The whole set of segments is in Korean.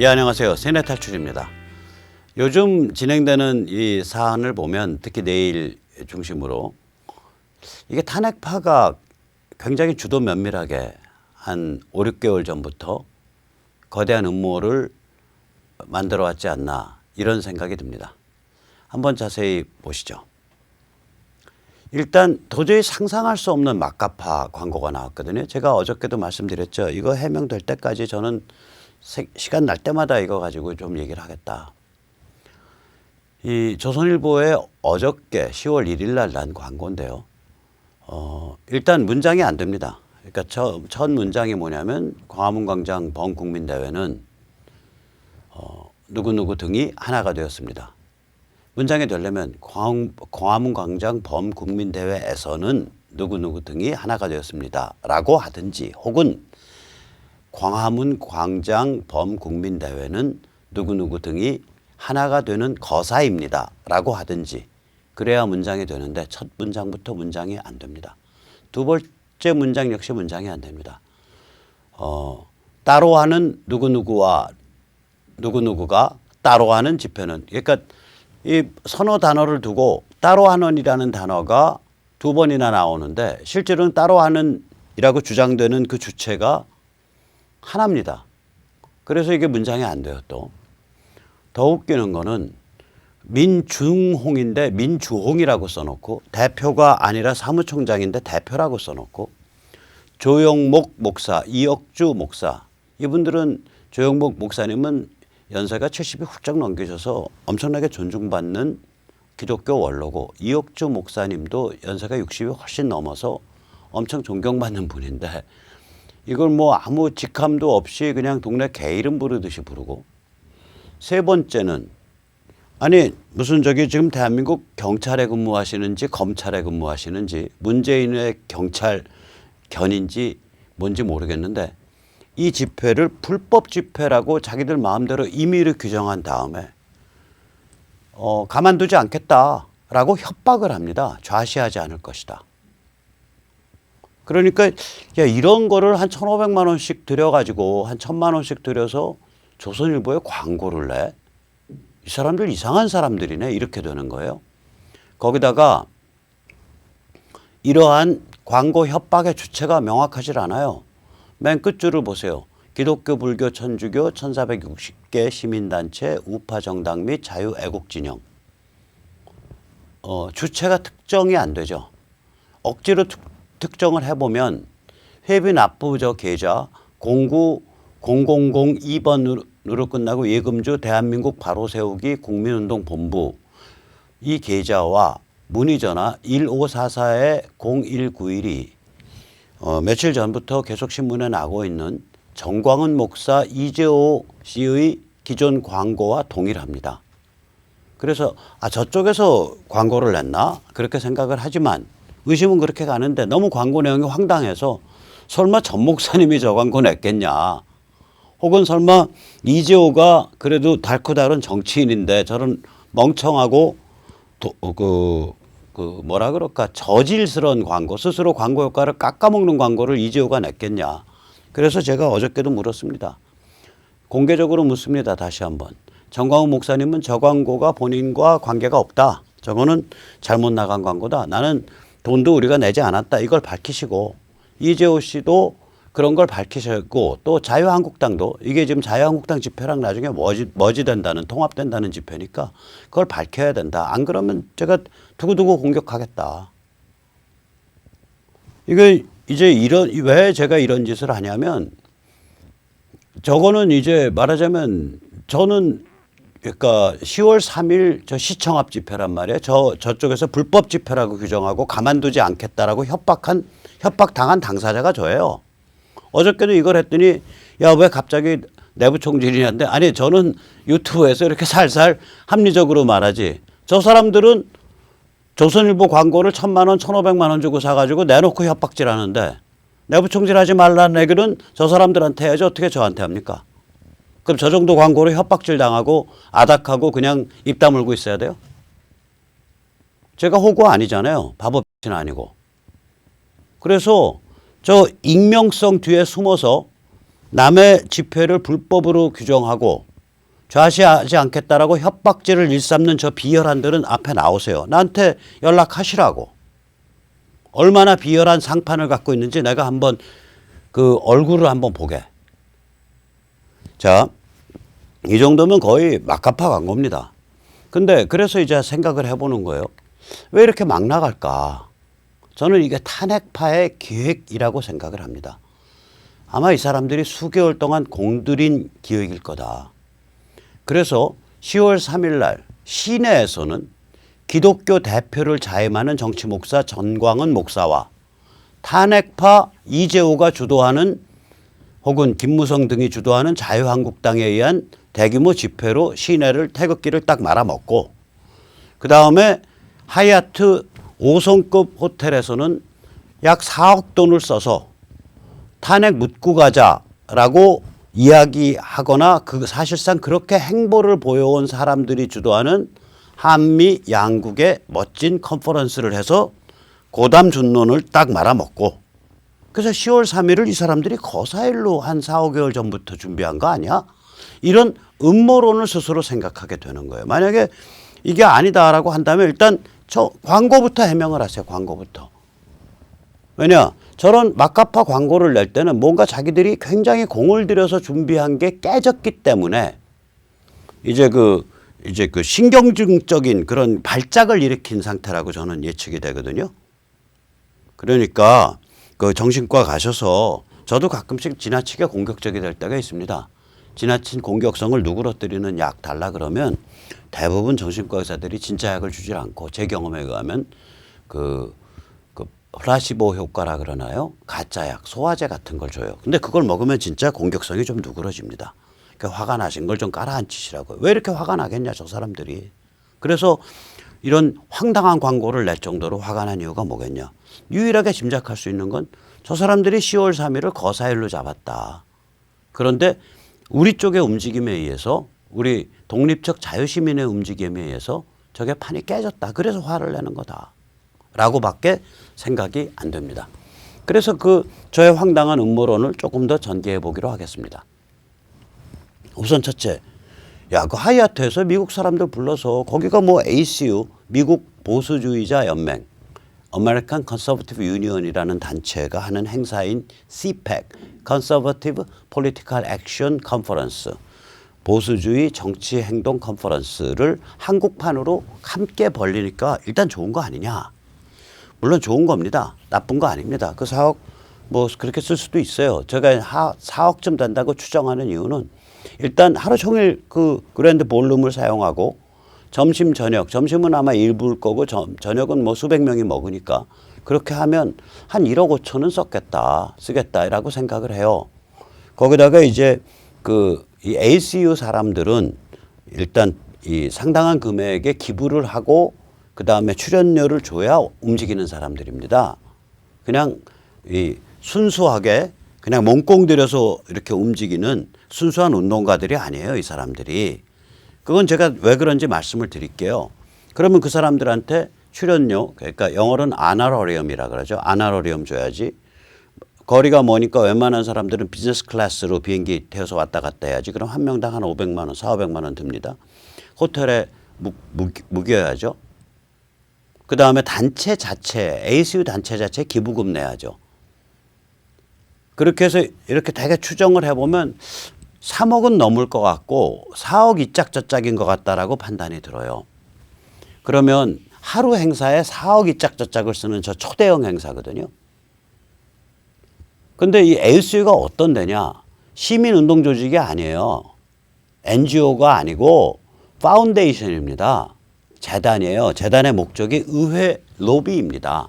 예, 안녕하세요. 세뇌 탈출입니다. 요즘 진행되는 이 사안을 보면 특히 내일 중심으로 이게 탄핵파가 굉장히 주도 면밀하게 한 5, 6개월 전부터 거대한 음모를 만들어 왔지 않나 이런 생각이 듭니다. 한번 자세히 보시죠. 일단 도저히 상상할 수 없는 막가파 광고가 나왔거든요. 제가 어저께도 말씀드렸죠. 이거 해명될 때까지 저는 시간 날 때마다 이거 가지고 좀 얘기를 하겠다. 이 조선일보에 어저께 10월 1일 날 난 광고인데요. 일단 문장이 안 됩니다. 그러니까 첫 문장이 뭐냐면 광화문 광장 범국민대회는 누구누구 등이 하나가 되었습니다. 문장이 되려면 광화문 광장 범국민대회에서는 누구누구 등이 하나가 되었습니다. 라고 하든지 혹은 광화문 광장 범국민대회는 누구누구 등이 하나가 되는 거사입니다. 라고 하든지 그래야 문장이 되는데 첫 문장부터 문장이 안 됩니다. 두 번째 문장 역시 문장이 안 됩니다. 따로 하는 누구누구와 누구누구가 따로 하는 집회는 그러니까 이 선호 단어를 두고 따로 하는이라는 단어가 두 번이나 나오는데 실제로는 따로 하는이라고 주장되는 그 주체가 하나입니다. 그래서 이게 문장이 안 돼요. 또 더 웃기는 거는 민중홍인데 민주홍이라고 써놓고 대표가 아니라 사무총장인데 대표라고 써놓고 조영목 목사, 이억주 목사 이분들은 조영목 목사님은 연세가 70이 훌쩍 넘기셔서 엄청나게 존중받는 기독교 원로고 이억주 목사님도 연세가 60이 훨씬 넘어서 엄청 존경받는 분인데 이걸 뭐 아무 직함도 없이 그냥 동네 개 이름 부르듯이 부르고 세 번째는 아니 무슨 지금 대한민국 경찰에 근무하시는지 검찰에 근무하시는지 문재인의 경찰 견인지 뭔지 모르겠는데 이 집회를 불법 집회라고 자기들 마음대로 임의로 규정한 다음에 가만두지 않겠다라고 협박을 합니다. 좌시하지 않을 것이다. 그러니까 야, 이런 거를 한 1,500만 원씩 들여가지고 한 1,000만 원씩 들여서 조선일보에 광고를 내. 이 사람들 이상한 사람들이네. 이렇게 되는 거예요. 거기다가 이러한 광고 협박의 주체가 명확하지 않아요. 맨 끝줄을 보세요. 기독교, 불교, 천주교 1460개 시민단체, 우파정당 및 자유애국진영. 주체가 특정이 안 되죠. 억지로 특정을 해보면 회비 납부 계좌 090002번으로 끝나고 예금주 대한민국 바로세우기 국민운동본부 이 계좌와 문의전화 1544-0191이 며칠 전부터 계속 신문에 나고 있는 정광훈 목사 이재호 씨의 기존 광고와 동일합니다. 그래서 저쪽에서 광고를 냈나 그렇게 생각을 하지만 의심은 그렇게 가는데 너무 광고 내용이 황당해서 설마 전 목사님이 저 광고 냈겠냐 혹은 설마 이재호가 그래도 달고 다른 정치인인데 저런 멍청하고 뭐라 그럴까 저질스러운 광고 스스로 광고 효과를 깎아먹는 광고를 이재호가 냈겠냐. 그래서 제가 어저께도 물었습니다. 공개적으로 묻습니다. 다시 한번. 정광훈 목사님은 저 광고가 본인과 관계가 없다. 저거는 잘못 나간 광고다. 나는 돈도 우리가 내지 않았다. 이걸 밝히시고 이재호 씨도 그런 걸 밝히셨고 또 자유한국당도 이게 지금 자유한국당 집회랑 나중에 머지된다는 통합된다는 집회니까 그걸 밝혀야 된다. 안 그러면 제가 두고두고 공격하겠다. 이게 이제 왜 제가 이런 짓을 하냐면 저거는 이제 말하자면 저는 그러니까 10월 3일 저 시청 앞 집회란 말이에요. 저쪽에서 불법 집회라고 규정하고 가만두지 않겠다라고 협박당한 당사자가 저예요. 어저께도 이걸 했더니 야, 왜 갑자기 내부 총질이냐는데 아니 저는 유튜브에서 이렇게 살살 합리적으로 말하지. 저 사람들은 조선일보 광고를 1,000만 원, 1,500만 원 주고 사가지고 내놓고 협박질하는데 내부 총질하지 말라는 얘기는 저 사람들한테 해야지 어떻게 저한테 합니까? 그럼 저 정도 광고로 협박질 당하고 아닥하고 그냥 입 다물고 있어야 돼요? 제가 호구 아니잖아요. 바보 X는 아니고. 그래서 저 익명성 뒤에 숨어서 남의 집회를 불법으로 규정하고 좌시하지 않겠다라고 협박질을 일삼는 저 비열한들은 앞에 나오세요. 나한테 연락하시라고. 얼마나 비열한 상판을 갖고 있는지 내가 한번 그 얼굴을 한번 보게. 자, 이 정도면 거의 막가파 광고입니다. 근데 그래서 이제 생각을 해보는 거예요. 왜 이렇게 막 나갈까? 저는 이게 탄핵파의 기획이라고 생각을 합니다. 아마 이 사람들이 수개월 동안 공들인 기획일 거다. 그래서 10월 3일 날 시내에서는 기독교 대표를 자임하는 정치 목사 전광훈 목사와 탄핵파 이재호가 주도하는 혹은 김무성 등이 주도하는 자유한국당에 의한 대규모 집회로 시내를 태극기를 딱 말아먹고 그 다음에 하얏트 5성급 호텔에서는 약 4억 돈을 써서 탄핵 묻고 가자라고 이야기하거나 그 사실상 그렇게 행보를 보여온 사람들이 주도하는 한미 양국의 멋진 컨퍼런스를 해서 고담 준론을 딱 말아먹고 그래서 10월 3일을 이 사람들이 거사일로 한 4, 5개월 전부터 준비한 거 아니야? 이런 음모론을 스스로 생각하게 되는 거예요. 만약에 이게 아니다라고 한다면 일단 저 광고부터 해명을 하세요. 광고부터. 왜냐? 저런 막가파 광고를 낼 때는 뭔가 자기들이 굉장히 공을 들여서 준비한 게 깨졌기 때문에 이제 그 신경증적인 그런 발작을 일으킨 상태라고 저는 예측이 되거든요. 그러니까 그 정신과 가셔서 저도 가끔씩 지나치게 공격적이 될 때가 있습니다. 지나친 공격성을 누그러뜨리는 약 달라 그러면 대부분 정신과 의사들이 진짜 약을 주질 않고 제 경험에 의하면 그 플라시보 효과라 그러나요? 가짜 약, 소화제 같은 걸 줘요. 근데 그걸 먹으면 진짜 공격성이 좀 누그러집니다. 그러니까 화가 나신 걸 좀 깔아앉히시라고요. 왜 이렇게 화가 나겠냐 저 사람들이. 그래서 이런 황당한 광고를 낼 정도로 화가 난 이유가 뭐겠냐. 유일하게 짐작할 수 있는 건 저 사람들이 10월 3일을 거사일로 잡았다. 그런데 우리 쪽의 움직임에 의해서 우리 독립적 자유시민의 움직임에 의해서 저게 판이 깨졌다. 그래서 화를 내는 거다. 라고밖에 생각이 안 됩니다. 그래서 저의 황당한 음모론을 조금 더 전개해 보기로 하겠습니다. 우선 첫째, 야, 그 하얏트에서 미국 사람들 불러서 거기가 뭐 ACU, 미국 보수주의자 연맹, American Conservative Union이라는 단체가 하는 행사인 CPAC, Conservative Political Action Conference, 보수주의 정치 행동 컨퍼런스를 한국판으로 함께 벌리니까 일단 좋은 거 아니냐. 물론 좋은 겁니다. 나쁜 거 아닙니다. 그 4억 뭐 그렇게 쓸 수도 있어요. 제가 4억쯤 된다고 추정하는 이유는 일단 하루 종일 그 그랜드 볼룸을 사용하고 점심 저녁, 점심은 아마 일부일 거고 저녁은 뭐 수백 명이 먹으니까 그렇게 하면 한 1억 5천은 쓰겠다라고 생각을 해요. 거기다가 이제 이 ACU 사람들은 일단 이 상당한 금액의 기부를 하고 그 다음에 출연료를 줘야 움직이는 사람들입니다. 그냥 이 순수하게 그냥 몸공 들여서 이렇게 움직이는 순수한 운동가들이 아니에요, 이 사람들이. 그건 제가 왜 그런지 말씀을 드릴게요. 그러면 그 사람들한테 출연료, 그러니까 영어로는 아나로리엄이라 그러죠. 아나로리엄 줘야지. 거리가 머니까 웬만한 사람들은 비즈니스 클래스로 비행기 태워서 왔다 갔다 해야지. 그럼 한 명당 한 500만 원, 400~500만 원 듭니다. 호텔에 묵여야죠. 그 다음에 단체 자체, ACU 단체 자체 기부금 내야죠. 그렇게 해서 이렇게 되게 추정을 해보면 3억은 넘을 것 같고 4억 이짝저짝인 것 같다라고 판단이 들어요. 그러면 하루 행사에 4억 이짝저짝을 쓰는 저 초대형 행사거든요. 근데 이 ACU가 어떤 데냐? 시민운동 조직이 아니에요. NGO가 아니고 파운데이션입니다. 재단이에요. 재단의 목적이 의회 로비입니다.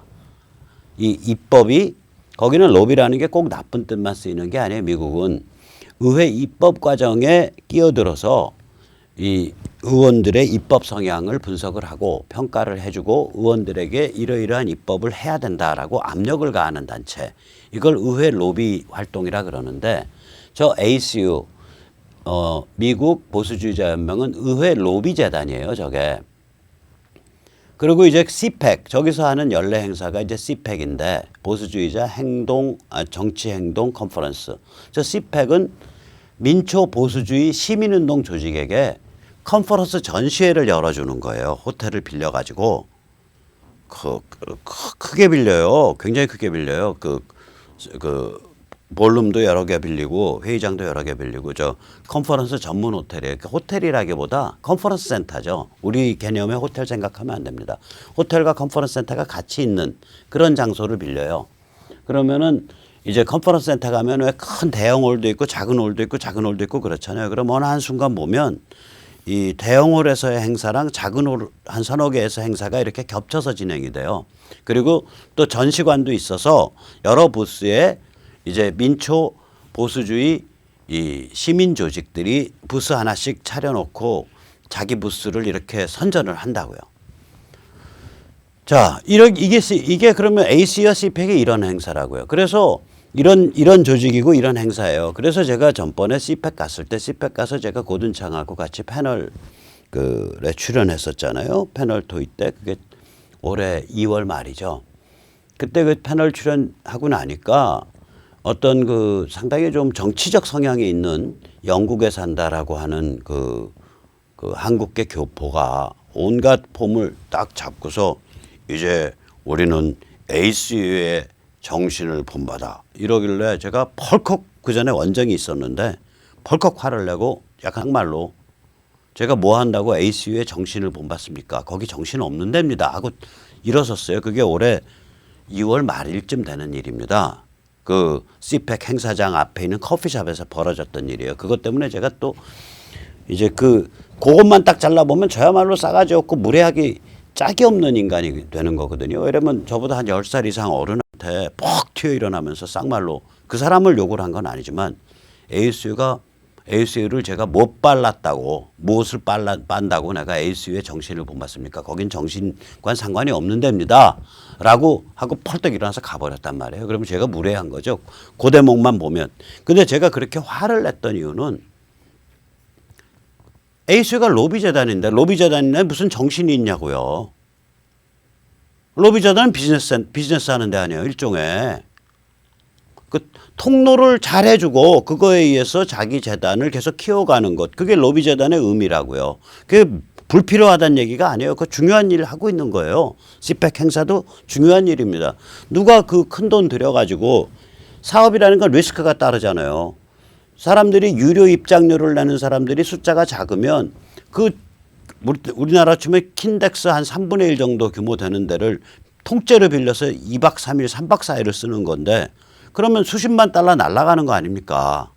이 입법이 거기는 로비라는 게 꼭 나쁜 뜻만 쓰이는 게 아니에요. 미국은 의회 입법 과정에 끼어들어서 이 의원들의 입법 성향을 분석을 하고 평가를 해주고 의원들에게 이러이러한 입법을 해야 된다라고 압력을 가하는 단체. 이걸 의회 로비 활동이라 그러는데 저 ACU 미국 보수주의자 연맹은 의회 로비 재단이에요. 저게. 그리고 이제 CPAC 저기서 하는 연례 행사가 이제 CPAC인데 보수주의자 정치 행동 컨퍼런스. 저 CPAC은 민초 보수주의 시민운동 조직에게 컨퍼런스 전시회를 열어주는 거예요. 호텔을 빌려가지고 크게 빌려요. 굉장히 크게 빌려요. 볼룸도 여러 개 빌리고 회의장도 여러 개 빌리고 저 컨퍼런스 전문 호텔이에요. 호텔이라기보다 컨퍼런스 센터죠. 우리 개념의 호텔 생각하면 안 됩니다. 호텔과 컨퍼런스 센터가 같이 있는 그런 장소를 빌려요. 그러면은 이제 컨퍼런스 센터 가면 왜 큰 대형 홀도 있고 작은 홀도 있고 작은 홀도 있고 그렇잖아요. 그럼 어느 한순간 보면 이 대형 홀에서의 행사랑 작은 홀 한 서너 개에서 행사가 이렇게 겹쳐서 진행이 돼요. 그리고 또 전시관도 있어서 여러 부스에 이제 민초 보수주의 이 시민 조직들이 부스 하나씩 차려놓고 자기 부스를 이렇게 선전을 한다고요. 자, 이게 그러면 AC와 CPEC이 이런 행사라고요. 그래서 이런 조직이고 이런 행사예요. 그래서 제가 전번에 CPEC 갔을 때 CPEC 가서 제가 고든창하고 같이 패널에 출연했었잖아요. 패널 토의 때 그게 올해 2월 말이죠. 그때 그 패널 출연하고 나니까 어떤 상당히 좀 정치적 성향이 있는 영국에 산다라고 하는 그 한국계 교포가 온갖 폼을 딱 잡고서 이제 우리는 ACU의 정신을 본받아 이러길래 제가 펄컥 그 전에 원정이 있었는데 펄컥 화를 내고 약간 한말로 제가 뭐 한다고 ACU의 정신을 본받습니까? 거기 정신 없는 데입니다 하고 일어섰어요. 그게 올해 2월 말일쯤 되는 일입니다. 그 CPEC 행사장 앞에 있는 커피숍에서 벌어졌던 일이에요. 그것 때문에 제가 또 이제 그것만 딱 잘라보면 저야말로 싸가지 없고 무례하기 짝이 없는 인간이 되는 거거든요. 왜냐면 저보다 한 10살 이상 어른한테 퍽 튀어 일어나면서 쌍말로 그 사람을 욕을 한 건 아니지만 ACU를 제가 못 빨랐다고 무엇을 빤다고 내가 ACU의 정신을 본받습니까? 거긴 정신과 상관이 없는 데입니다. 라고 하고 펄떡 일어나서 가버렸단 말이에요. 그러면 제가 무례한 거죠. 그 대목만 보면. 근데 제가 그렇게 화를 냈던 이유는 ACU가 로비재단인데 로비재단인데 무슨 정신이 있냐고요. 로비재단은 비즈니스 하는 데 아니에요. 일종의. 그 통로를 잘 해주고 그거에 의해서 자기 재단을 계속 키워가는 것. 그게 로비재단의 의미라고요. 그게 불필요하다는 얘기가 아니에요. 그 중요한 일을 하고 있는 거예요. CPEC 행사도 중요한 일입니다. 누가 그 큰 돈 들여가지고 사업이라는 건 리스크가 따르잖아요. 사람들이 유료 입장료를 내는 사람들이 숫자가 작으면 우리나라 치면 킨덱스 한 3분의 1 정도 규모 되는 데를 통째로 빌려서 2박 3일, 3박 4일을 쓰는 건데 그러면 수십만 달러 날아가는 거 아닙니까?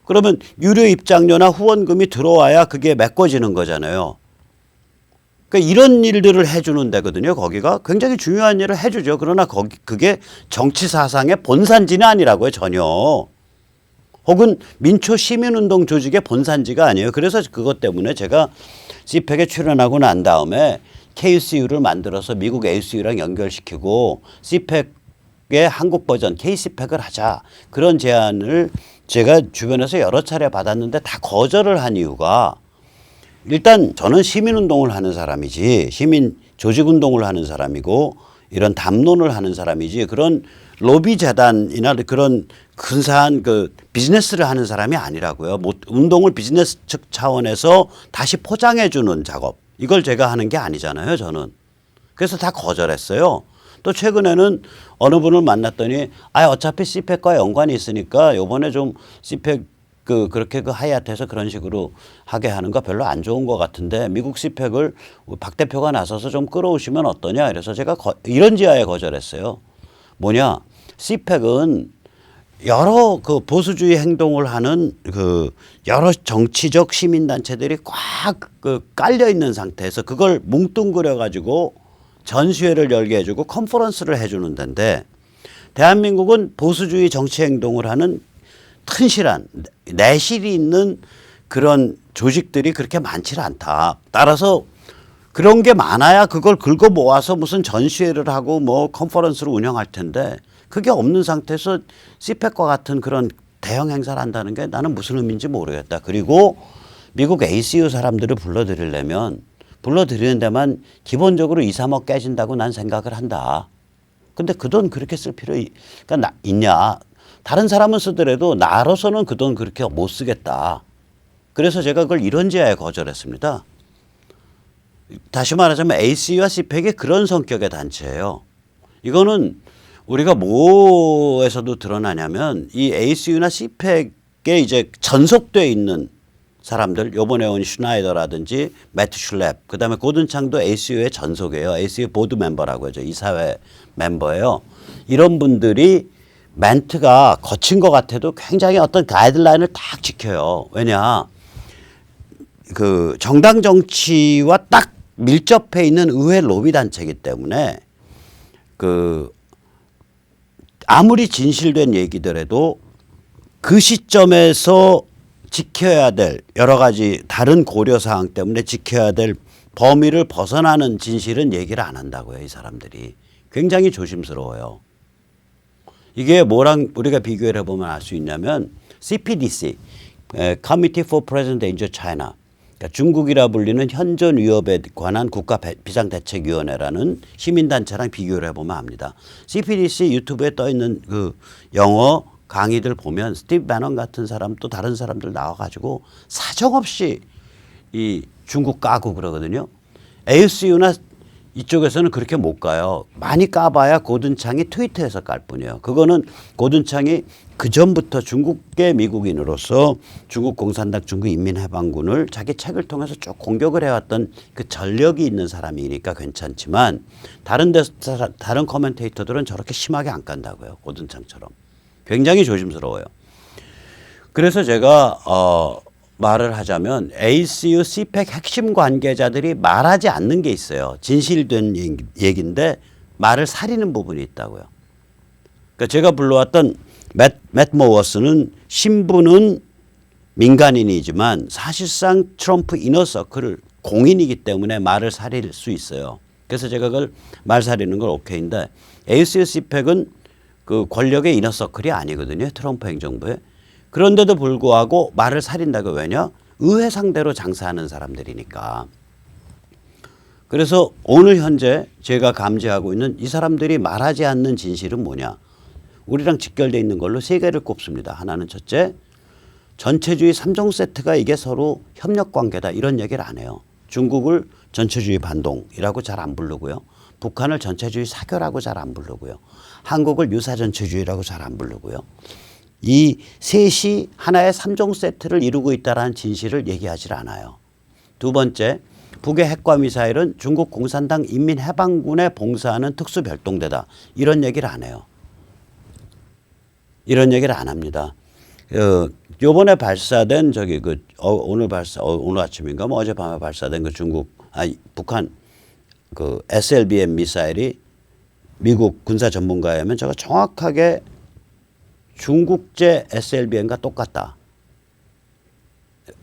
그러면 유료 입장료나 후원금이 들어와야 그게 메꿔지는 거잖아요. 그러니까 이런 일들을 해주는 데거든요. 거기가 굉장히 중요한 일을 해주죠. 그러나 그게 정치 사상의 본산지는 아니라고요. 전혀. 혹은 민초 시민운동 조직의 본산지가 아니에요. 그래서 그것 때문에 제가 CPEC에 출연하고 난 다음에 KCU를 만들어서 미국 ACU랑 연결시키고 CPEC의 한국 버전 KCPEC을 하자. 그런 제안을 제가 주변에서 여러 차례 받았는데 다 거절을 한 이유가 일단 저는 시민운동을 하는 사람이지 시민 조직운동을 하는 사람이고 이런 담론을 하는 사람이지 그런 로비재단이나 그런 근사한 비즈니스를 하는 사람이 아니라고요. 운동을 비즈니스 측 차원에서 다시 포장해 주는 작업. 이걸 제가 하는 게 아니잖아요. 저는. 그래서 다 거절했어요. 또 최근에는 어느 분을 만났더니 어차피 CPEC과 연관이 있으니까 요번에 좀 CPEC 그렇게 하이아트에서 그런 식으로 하게 하는 거 별로 안 좋은 것 같은데 미국 CPEC을 박 대표가 나서서 좀 끌어오시면 어떠냐. 그래서 제가 이런 지하에 거절했어요. 뭐냐. CPEC은 여러 보수주의 행동을 하는 여러 정치적 시민단체들이 꽉 깔려 있는 상태에서 그걸 뭉뚱그려 가지고 전시회를 열게 해주고 컨퍼런스를 해주는 데인데 대한민국은 보수주의 정치 행동을 하는 튼실한 내실이 있는 그런 조직들이 그렇게 많지 않다. 따라서 그런 게 많아야 그걸 긁어 모아서 무슨 전시회를 하고 뭐 컨퍼런스를 운영할 텐데 그게 없는 상태에서 CPEC과 같은 그런 대형 행사를 한다는 게 나는 무슨 의미인지 모르겠다. 그리고 미국 ACU 사람들을 불러들이려면 불러들이는 데만 기본적으로 2, 3억 깨진다고 난 생각을 한다. 근데 그 돈 그렇게 쓸 필요 있냐. 다른 사람은 쓰더라도 나로서는 그 돈 그렇게 못 쓰겠다. 그래서 제가 그걸 이런 제안에 거절했습니다. 다시 말하자면 ACU와 CPEC이 그런 성격의 단체예요. 이거는 우리가 뭐에서도 드러나냐면 이 ACU나 CPEC에 이제 전속돼 있는 사람들, 요번에 온 슈나이더라든지 매트 슐랩, 그다음에 고든창도 ACU의 전속이에요. ACU 보드 멤버라고 하죠. 이사회 멤버예요. 이런 분들이 멘트가 거친 것 같아도 굉장히 어떤 가이드라인을 딱 지켜요. 왜냐, 그 정당 정치와 딱 밀접해 있는 의회 로비 단체이기 때문에 그 아무리 진실된 얘기더라도 그 시점에서 지켜야 될 여러 가지 다른 고려 사항 때문에 지켜야 될 범위를 벗어나는 진실은 얘기를 안 한다고요. 이 사람들이 굉장히 조심스러워요. 이게 뭐랑 우리가 비교를 해보면 알 수 있냐면 CPDC, Committee for Present Danger China, 그러니까 중국이라 불리는 현존 위협에 관한 국가 비상대책위원회라는 시민단체랑 비교를 해보면 압니다. CPDC 유튜브에 떠 있는 그 영어 강의들 보면 스티브 배넌 같은 사람 또 다른 사람들 나와가지고 사정없이 이 중국 까고 그러거든요. ACU나 이쪽에서는 그렇게 못 가요. 많이 까봐야 고든창이 트위터에서 깔 뿐이에요. 그거는 고든창이 그 전부터 중국계 미국인으로서 중국 공산당 중국인민해방군을 자기 책을 통해서 쭉 공격을 해왔던 그 전력이 있는 사람이니까 괜찮지만 다른 커멘테이터들은 저렇게 심하게 안 깐다고요. 고든창처럼. 굉장히 조심스러워요. 그래서 제가 말을 하자면 ACU, CPEC 핵심 관계자들이 말하지 않는 게 있어요. 진실된 얘기인데 말을 사리는 부분이 있다고요. 그러니까 제가 불러왔던 맷 모워스는 신분은 민간인이지만 사실상 트럼프 이너서클을 공인이기 때문에 말을 사릴 수 있어요. 그래서 제가 그걸 말 사리는 걸 오케이인데 ACU, CPEC은 그 권력의 이너서클이 아니거든요. 트럼프 행정부에. 그런데도 불구하고 말을 사린다고. 왜냐? 의회 상대로 장사하는 사람들이니까. 그래서 오늘 현재 제가 감지하고 있는 이 사람들이 말하지 않는 진실은 뭐냐? 우리랑 직결되어 있는 걸로 세 개를 꼽습니다. 하나는 첫째, 전체주의 3종 세트가 이게 서로 협력관계다 이런 얘기를 안 해요. 중국을 전체주의 반동이라고 잘 안 부르고요. 북한을 전체주의 사교라고 잘 안 부르고요. 한국을 유사전체주의라고 잘 안 부르고요. 이 셋이 하나의 3종 세트를 이루고 있다는 진실을 얘기하지 않아요. 두 번째, 북의 핵과 미사일은 중국 공산당 인민해방군에 봉사하는 특수별동대다. 이런 얘기를 안 해요. 이런 얘기를 안 합니다. 요번에 발사된 오늘 아침인가 뭐 어젯밤에 발사된 그 북한 그 SLBM 미사일이 미국 군사 전문가에 하면 제가 정확하게 중국제 SLBM과 똑같다.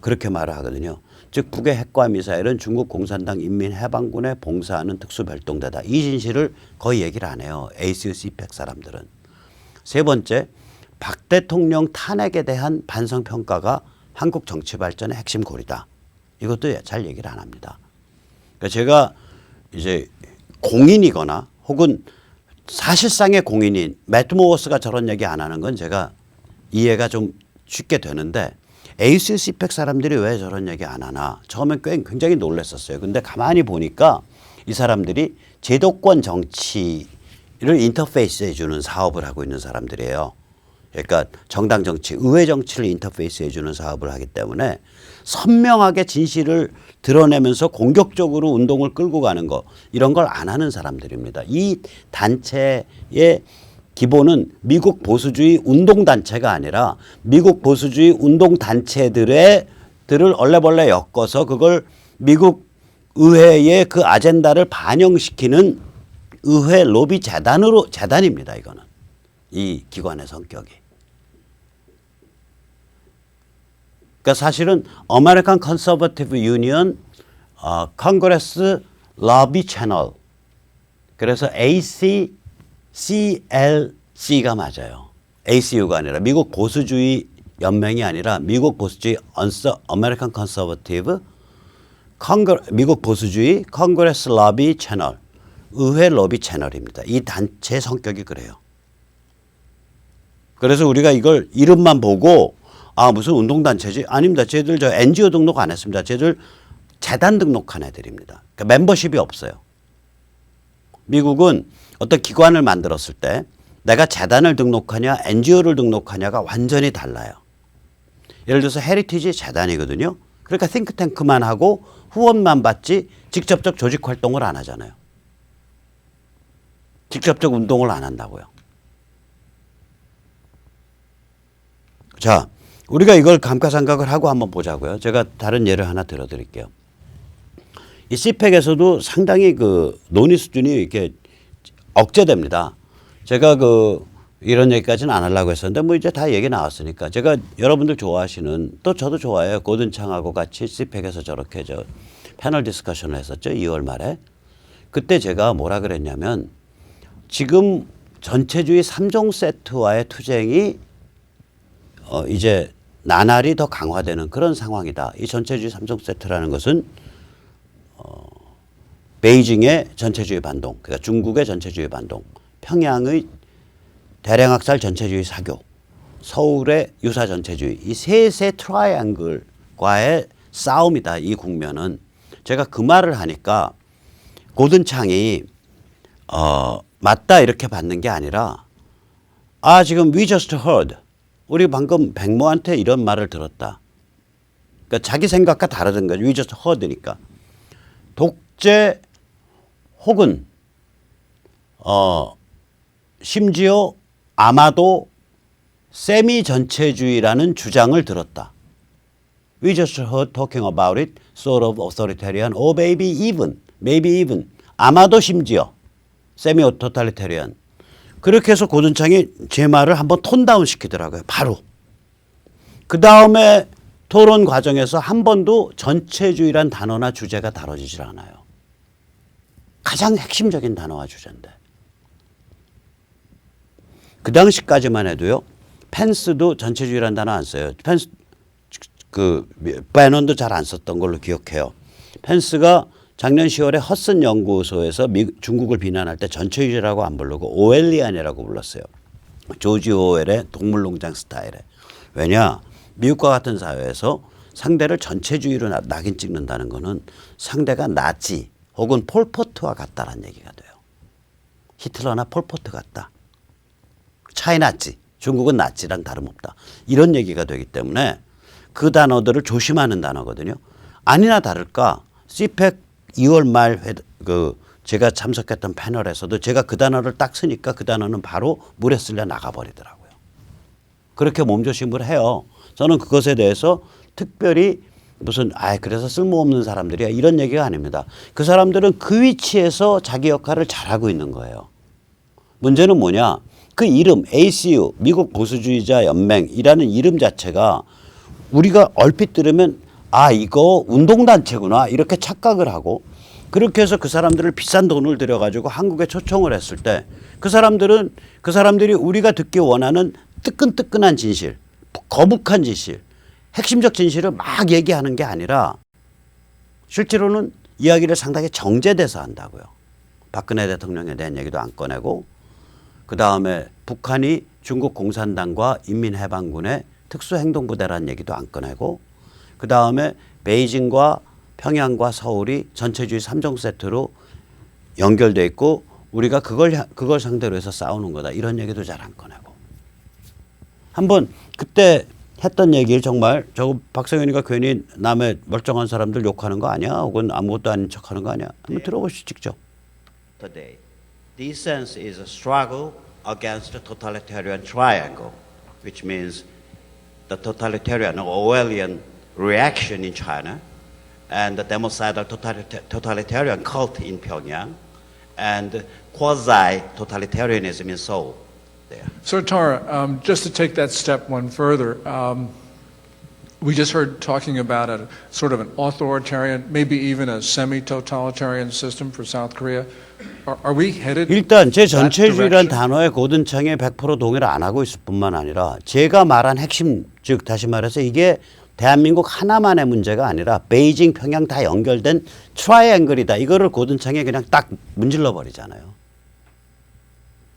그렇게 말을 하거든요. 즉 북의 핵과 미사일은 중국 공산당 인민해방군에 봉사하는 특수별동대다. 이 진실을 거의 얘기를 안 해요. ACU, CPEC 사람들은. 세 번째, 박 대통령 탄핵에 대한 반성평가가 한국 정치 발전의 핵심 고리다. 이것도 잘 얘기를 안 합니다. 그러니까 제가 이제 공인이거나 혹은 사실상의 공인인 매트 모워스가 저런 얘기 안 하는 건 제가 이해가 좀 쉽게 되는데 ACU, CPEC 사람들이 왜 저런 얘기 안 하나 처음엔 굉장히 놀랐었어요. 근데 가만히 보니까 이 사람들이 제도권 정치를 인터페이스해 주는 사업을 하고 있는 사람들이에요. 그러니까 정당 정치, 의회 정치를 인터페이스해 주는 사업을 하기 때문에 선명하게 진실을 드러내면서 공격적으로 운동을 끌고 가는 거 이런 걸 안 하는 사람들입니다. 이 단체의 기본은 미국 보수주의 운동단체가 아니라 미국 보수주의 운동단체들을 얼레벌레 엮어서 그걸 미국 의회의 그 아젠다를 반영시키는 의회 로비 재단입니다. 이거는. 이 기관의 성격이. 그러니까 사실은 American Conservative Union Congress Lobby Channel. 그래서 ACCLC가 맞아요. ACU가 아니라 미국 보수주의 연맹이 아니라 미국 보수주의 American Conservative 미국 보수주의 Congress Lobby Channel. 의회 로비 채널입니다. 이 단체 성격이 그래요. 그래서 우리가 이걸 이름만 보고 아 무슨 운동단체지? 아닙니다. 쟤들 저 NGO 등록 안 했습니다. 쟤들 재단 등록한 애들입니다. 그러니까 멤버십이 없어요. 미국은 어떤 기관을 만들었을 때 내가 재단을 등록하냐 NGO를 등록하냐가 완전히 달라요. 예를 들어서 헤리티지 재단이거든요. 그러니까 싱크탱크만 하고 후원만 받지 직접적 조직 활동을 안 하잖아요. 직접적 운동을 안 한다고요. 자, 우리가 이걸 감가상각을 하고 한번 보자고요. 제가 다른 예를 하나 들어드릴게요. 이 CPEC에서도 상당히 그 논의 수준이 이렇게 억제됩니다. 제가 이런 얘기까지는 안 하려고 했었는데 뭐 이제 다 얘기 나왔으니까 제가 여러분들 좋아하시는 또 저도 좋아해요. 고든창하고 같이 CPEC에서 저렇게 패널 디스커션을 했었죠. 2월 말에. 그때 제가 뭐라 그랬냐면 지금 전체주의 3종 세트와의 투쟁이 이제 나날이 더 강화되는 그런 상황이다. 이 전체주의 3종 세트라는 것은 베이징의 전체주의 반동, 그러니까 중국의 전체주의 반동, 평양의 대량학살 전체주의 사교, 서울의 유사 전체주의, 이 셋의 트라이앵글과의 싸움이다. 이 국면은. 제가 그 말을 하니까 고든창이 맞다 이렇게 받는 게 아니라 아 지금 we just heard 우리 방금 백모한테 이런 말을 들었다. 그러니까 자기 생각과 다르던 거죠. we just heard니까. 독재 혹은 심지어 아마도 세미 전체주의라는 주장을 들었다. We just heard talking about it, sort of authoritarian, or maybe even, 아마도 심지어 세미 토탈리테리안. 그렇게 해서 고든창이 제 말을 한번 톤다운 시키더라고요. 바로. 그 다음에 토론 과정에서 한 번도 전체주의란 단어나 주제가 다뤄지질 않아요. 가장 핵심적인 단어와 주제인데. 그 당시까지만 해도요. 펜스도 전체주의란 단어 안 써요. 펜스 배넌도 잘 안 썼던 걸로 기억해요. 펜스가 작년 10월에 허슨 연구소에서 중국을 비난할 때 전체주의라고 안 부르고 오웰리안이라고 불렀어요. 조지 오웰의 동물농장 스타일에. 왜냐? 미국과 같은 사회에서 상대를 전체주의로 낙인 찍는다는 것은 상대가 나치 혹은 폴포트와 같다라는 얘기가 돼요. 히틀러나 폴포트 같다. 차이나치, 중국은 나치랑 다름없다. 이런 얘기가 되기 때문에 그 단어들을 조심하는 단어거든요. 아니나 다를까 CPEC 2월 말 제가 참석했던 패널에서도 제가 그 단어를 딱 쓰니까 그 단어는 바로 물에 쓸려 나가버리더라고요. 그렇게 몸조심을 해요. 저는 그것에 대해서 특별히 무슨 그래서 쓸모없는 사람들이야 이런 얘기가 아닙니다. 그 사람들은 그 위치에서 자기 역할을 잘하고 있는 거예요. 문제는 뭐냐? 그 이름 ACU 미국 보수주의자 연맹이라는 이름 자체가 우리가 얼핏 들으면 이거 운동단체구나 이렇게 착각을 하고 그렇게 해서 그 사람들을 비싼 돈을 들여가지고 한국에 초청을 했을 때 그 사람들이 우리가 듣기 원하는 뜨끈뜨끈한 진실, 거북한 진실, 핵심적 진실을 막 얘기하는 게 아니라 실제로는 이야기를 상당히 정제돼서 한다고요. 박근혜 대통령에 대한 얘기도 안 꺼내고 그 다음에 북한이 중국 공산당과 인민해방군의 특수행동부대라는 얘기도 안 꺼내고 그 다음에 베이징과 평양과 서울이 전체주의 3종 세트로 연결돼 있고 우리가 그걸 상대로 해서 싸우는 거다. 이런 얘기도 잘 안 꺼내고. 한번 그때 했던 얘기를 정말 박성현이가 괜히 남의 멀쩡한 사람들 욕하는 거 아니야? 혹은 아무것도 아닌 척하는 거 아니야? 한번 들어보시죠. 직접. Today, dissent is a struggle against the totalitarian triangle, which means the totalitarian or Orwellian reaction in China, and the democidal totalitarian cult in Pyongyang, and quasi-totalitarianism in Seoul. There. So Tara, just to take that step one further, we just heard talking about a sort of an authoritarian, maybe even a semi-totalitarian system for South Korea. Are we headed? 일단 제 전체주의란 단어에 고든창에 100% 동의를 안 하고 있을 뿐만 아니라 제가 말한 핵심, 즉 다시 말해서 이게 대한민국 하나만의 문제가 아니라 베이징, 평양 다 연결된 트라이앵글이다. 이거를 고든창에 그냥 딱 문질러 버리잖아요.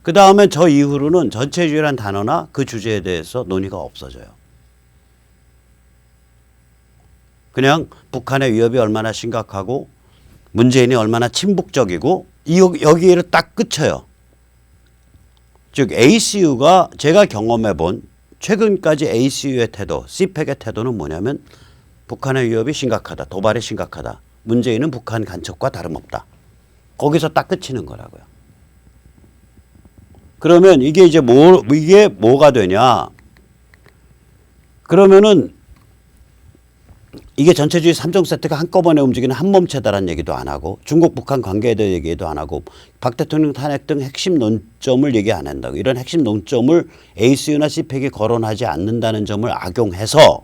그 다음에 저 이후로는 전체주의란 단어나 그 주제에 대해서 논의가 없어져요. 그냥 북한의 위협이 얼마나 심각하고 문재인이 얼마나 친북적이고 여기를 딱 끝쳐요. 즉 ACU가 제가 경험해 본 최근까지 ACU의 태도, CPEC의 태도는 뭐냐면 북한의 위협이 심각하다. 도발이 심각하다. 문재인은 북한 간첩과 다름없다. 거기서 딱 끝이는 거라고요. 그러면 이게 이제 이게 뭐가 되냐? 그러면은 이게 전체주의 3종 세트가 한꺼번에 움직이는 한 몸체다라는 얘기도 안 하고 중국 북한 관계에 대해 얘기도 안 하고 박 대통령 탄핵 등 핵심 논점을 얘기 안 한다고 이런 핵심 논점을 ACU나 CPEC이 거론하지 않는다는 점을 악용해서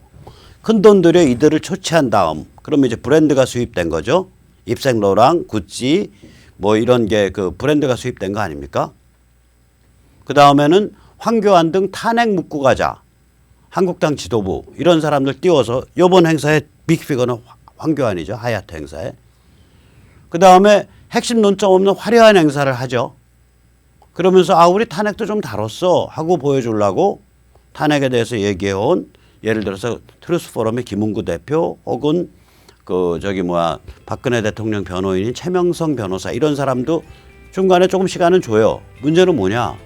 큰돈들의 이들을 초치한 다음 그러면 이제 브랜드가 수입된 거죠. 입생로랑 구찌 뭐 이런 게 그 브랜드가 수입된 거 아닙니까? 그 다음에는 황교안 등 탄핵 묻고 가자. 한국당 지도부 이런 사람들 띄워서 이번 행사의 빅피거는 황교안이죠. 하얏트 행사에. 그 다음에 핵심 논점 없는 화려한 행사를 하죠. 그러면서 우리 탄핵도 좀 다뤘어 하고 보여주려고 탄핵에 대해서 얘기해온 예를 들어서 트루스 포럼의 김은구 대표 혹은 박근혜 대통령 변호인인 최명성 변호사 이런 사람도 중간에 조금 시간은 줘요. 문제는 뭐냐?